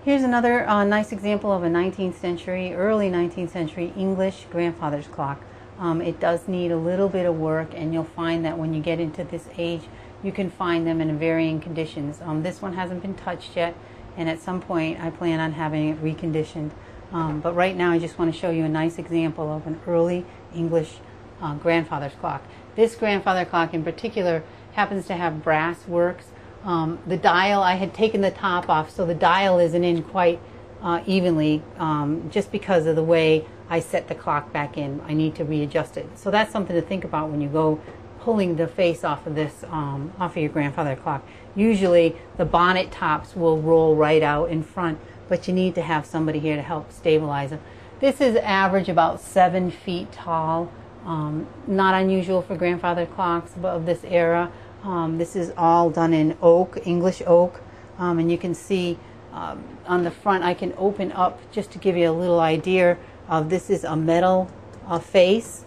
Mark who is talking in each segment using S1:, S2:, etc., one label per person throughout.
S1: Here's another nice example of a 19th century, early 19th century English grandfather's clock. It does need a little bit of work, and you'll find that when you get into this age, you can find them in varying conditions. This one hasn't been touched yet, and at some point I plan on having it reconditioned. But right now I just want to show you a nice example of an early English grandfather's clock. This grandfather clock in particular happens to have brass works. The dial, I had taken the top off, so the dial isn't in quite evenly, just because of the way I set the clock back in. I need to readjust it. So that's something to think about when you go pulling the face off of this, off of your grandfather clock. Usually the bonnet tops will roll right out in front, but you need to have somebody here to help stabilize them. This is average about 7 feet tall. Not unusual for grandfather clocks of this era. This is all done in oak, English oak, and you can see on the front I can open up just to give you a little idea of this is a metal face,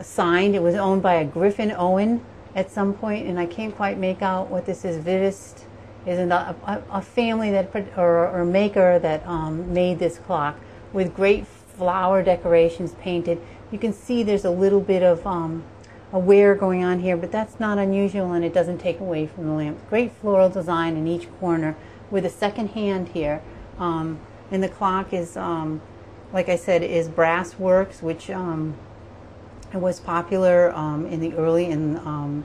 S1: signed. It was owned by a Griffin Owen at some point, and I can't quite make out what this is. Vivist is a family that or maker that made this clock with great flower decorations painted. You can see there's a little bit of a wear going on here, but that's not unusual, and it doesn't take away from the lamp. Great floral design in each corner with a second hand here. And the clock is, like I said, is brass works, which was popular in the early and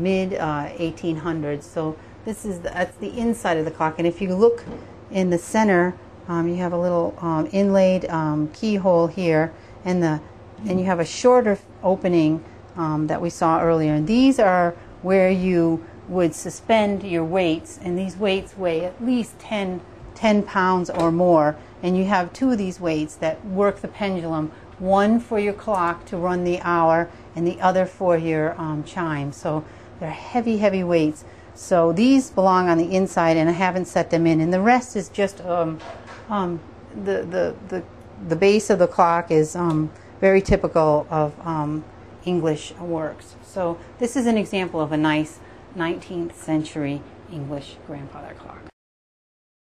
S1: mid 1800s. So that's the inside of the clock, and if you look in the center, you have a little inlaid keyhole here, and you have a shorter opening that we saw earlier. And these are where you would suspend your weights, and these weights weigh at least 10 pounds or more. And you have 2 of these weights that work the pendulum, one for your clock to run the hour and the other for your chime. So they're heavy, heavy weights. So these belong on the inside, and I haven't set them in. And the rest is just the base of the clock is very typical of English works. So this is an example of a nice 19th century English grandfather clock.